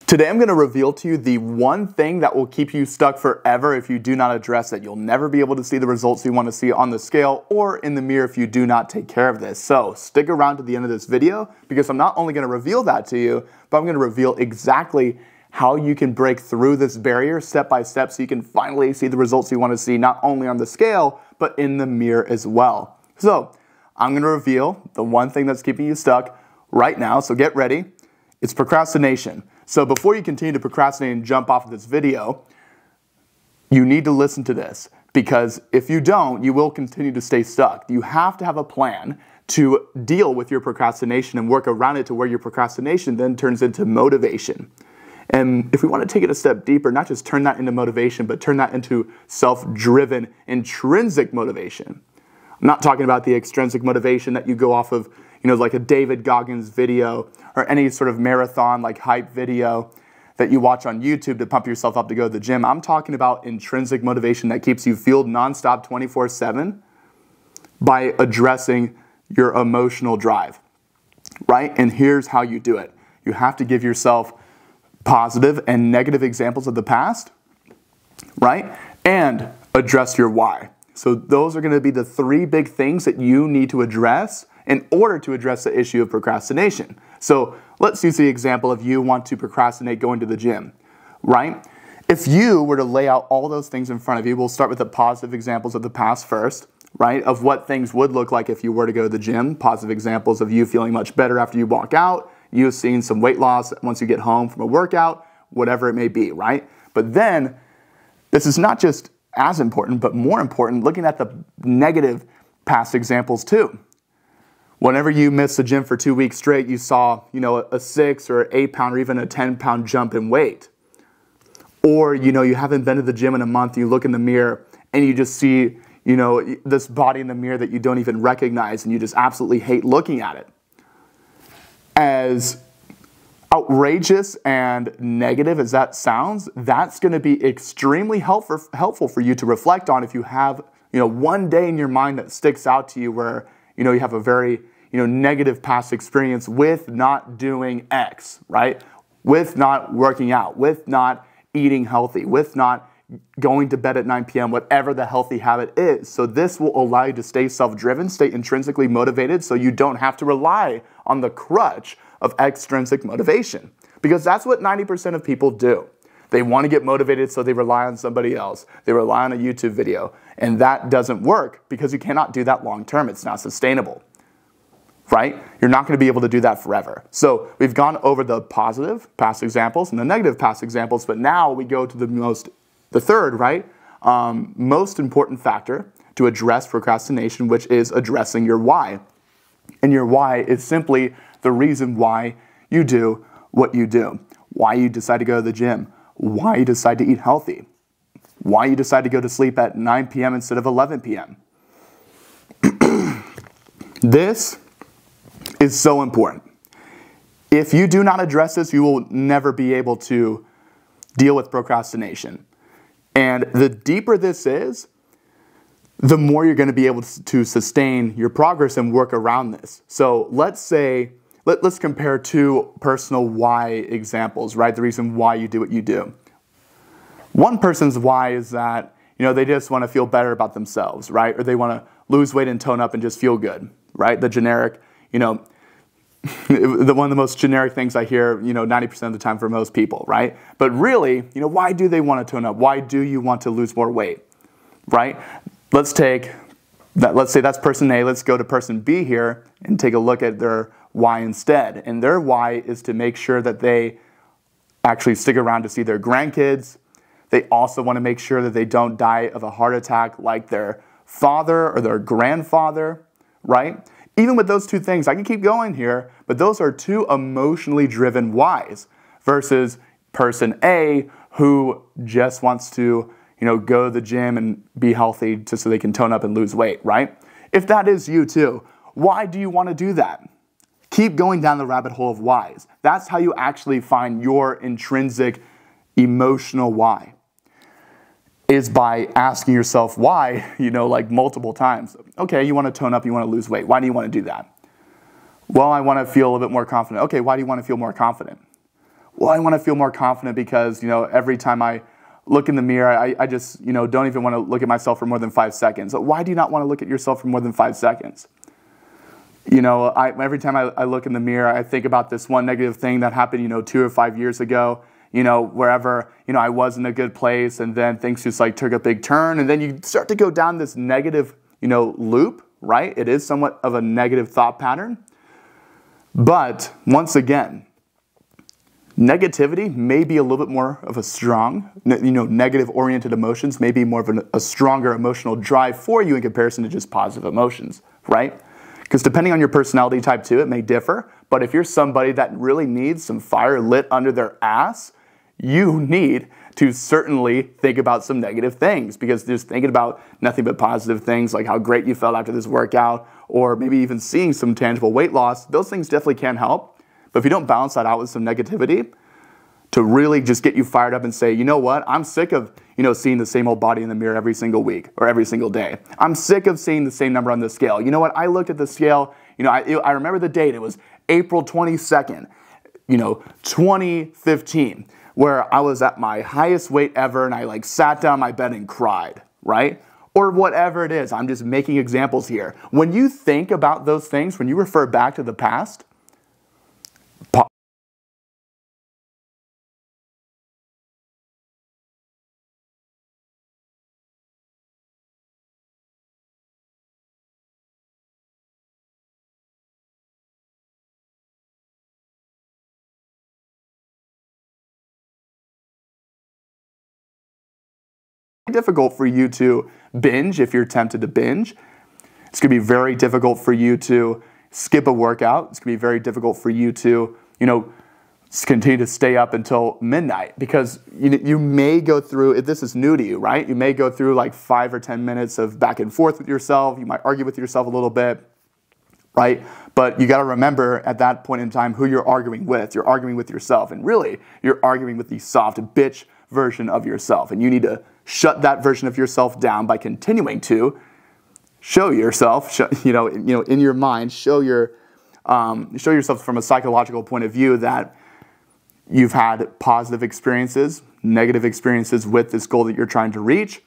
Today I'm going to reveal to you the one thing that will keep you stuck forever if you do not address it. You'll never be able to see the results you want to see on the scale or in the mirror if you do not take care of this. So stick around to the end of this video because I'm not only going to reveal that to you, but I'm going to reveal exactly how you can break through this barrier step by step so you can finally see the results you want to see not only on the scale, but in the mirror as well. So I'm going to reveal the one thing that's keeping you stuck right now, so get ready. It's procrastination. So before you continue to procrastinate and jump off of this video, you need to listen to this because if you don't, you will continue to stay stuck. You have to have a plan to deal with your procrastination and work around it to where your procrastination then turns into motivation. And if we want to take it a step deeper, not just turn that into motivation, but turn that into self-driven, intrinsic motivation. I'm not talking about the extrinsic motivation that you go off of, like a David Goggins video or any sort of marathon like hype video that you watch on YouTube to pump yourself up to go to the gym. I'm talking about intrinsic motivation that keeps you fueled nonstop 24/7 by addressing your emotional drive, right? And here's how you do it. You have to give yourself positive and negative examples of the past, right? And address your why. So those are going to be the three big things that you need to address in order to address the issue of procrastination. So let's use the example of you want to procrastinate going to the gym, right? If you were to lay out all those things in front of you, we'll start with the positive examples of the past first, right? Of what things would look like if you were to go to the gym. Positive examples of you feeling much better after you walk out, you seeing some weight loss once you get home from a workout, whatever it may be, right? But then, this is not just as important, but more important, looking at the negative past examples too. Whenever you missed the gym for 2 weeks straight, you saw, a 6 or 8 pound or even a 10-pound jump in weight. Or, you haven't been to the gym in a month, you look in the mirror and you just see, this body in the mirror that you don't even recognize and you just absolutely hate looking at it. As outrageous and negative as that sounds, that's going to be extremely helpful for you to reflect on if you have, one day in your mind that sticks out to you where, you have a very, negative past experience with not doing X, right? With not working out, with not eating healthy, with not going to bed at 9 p.m., whatever the healthy habit is. So this will allow you to stay self-driven, stay intrinsically motivated so you don't have to rely on the crutch of extrinsic motivation. Because that's what 90% of people do. They want to get motivated so they rely on somebody else. They rely on a YouTube video. And that doesn't work because you cannot do that long term. It's not sustainable, right? You're not going to be able to do that forever. So we've gone over the positive past examples and the negative past examples, but now we go to the third, right? Most important factor to address procrastination, which is addressing your why. And your why is simply the reason why you do what you do. Why you decide to go to the gym. Why you decide to eat healthy. Why you decide to go to sleep at 9 p.m. instead of 11 p.m. This is so important. If you do not address this, you will never be able to deal with procrastination. And the deeper this is, the more you're going to be able to sustain your progress and work around this. So let's compare two personal why examples, right? The reason why you do what you do. One person's why is that, they just want to feel better about themselves, right? Or they want to lose weight and tone up and just feel good, right? The generic, one of the most generic things I hear, 90% of the time for most people, right? But really, why do they want to tone up? Why do you want to lose more weight, right? Let's say that's person A. Let's go to person B here and take a look at their why instead. And their why is to make sure that they actually stick around to see their grandkids. They also want to make sure that they don't die of a heart attack like their father or their grandfather, right? Even with those two things, I can keep going here, but those are two emotionally driven whys versus person A who just wants to go to the gym and be healthy just so they can tone up and lose weight, right? If that is you too, why do you want to do that? Keep going down the rabbit hole of whys. That's how you actually find your intrinsic emotional why. Is by asking yourself why, like multiple times. Okay, you want to tone up, you want to lose weight. Why do you want to do that? Well, I want to feel a little bit more confident. Okay, why do you want to feel more confident? Well, I want to feel more confident because, every time I look in the mirror, I just, don't even want to look at myself for more than 5 seconds. Why do you not want to look at yourself for more than 5 seconds? Every time I look in the mirror, I think about this one negative thing that happened, 2 or 5 years ago, wherever, I was in a good place, and then things just like took a big turn, and then you start to go down this negative, loop, right? It is somewhat of a negative thought pattern. But once again, negativity may be a little bit more of a strong, negative-oriented emotions may be more of a stronger emotional drive for you in comparison to just positive emotions, right? Because depending on your personality type too, it may differ. But if you're somebody that really needs some fire lit under their ass, you need to certainly think about some negative things, because just thinking about nothing but positive things like how great you felt after this workout, or maybe even seeing some tangible weight loss, those things definitely can help. But if you don't balance that out with some negativity to really just get you fired up and say, you know what, I'm sick of seeing the same old body in the mirror every single week or every single day. I'm sick of seeing the same number on the scale. You know what, I looked at the scale, I remember the date, it was April 22nd, 2015, where I was at my highest weight ever, and I sat down on my bed and cried, right? Or whatever it is. I'm just making examples here. When you think about those things, when you refer back to the past, difficult for you to binge if you're tempted to binge. It's going to be very difficult for you to skip a workout. It's going to be very difficult for you to, continue to stay up until midnight, because you may go through, if this is new to you, right? You may go through 5 or 10 minutes of back and forth with yourself. You might argue with yourself a little bit, right? But you got to remember at that point in time who you're arguing with. You're arguing with yourself, and really you're arguing with the soft bitch version of yourself, and you need to shut that version of yourself down by continuing to show yourself, in your mind, show yourself from a psychological point of view that you've had positive experiences, negative experiences with this goal that you're trying to reach,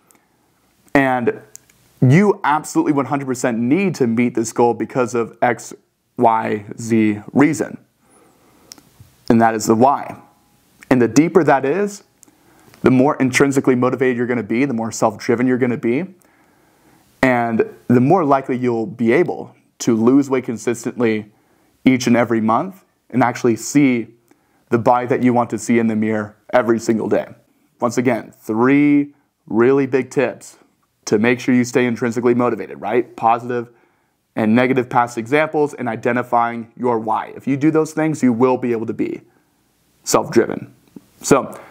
and you absolutely 100% need to meet this goal because of X, Y, Z reason, and that is the why. And the deeper that is, the more intrinsically motivated you're going to be, the more self-driven you're going to be, and the more likely you'll be able to lose weight consistently each and every month and actually see the body that you want to see in the mirror every single day. Once again, 3 really big tips to make sure you stay intrinsically motivated, right? Positive and negative past examples, and identifying your why. If you do those things, you will be able to be self-driven. So,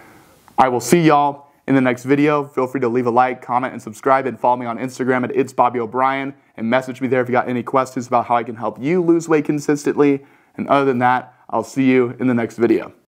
I will see y'all in the next video. Feel free to leave a like, comment, and subscribe, and follow me on Instagram at itsbobbyobrien, and message me there if you got any questions about how I can help you lose weight consistently. And other than that, I'll see you in the next video.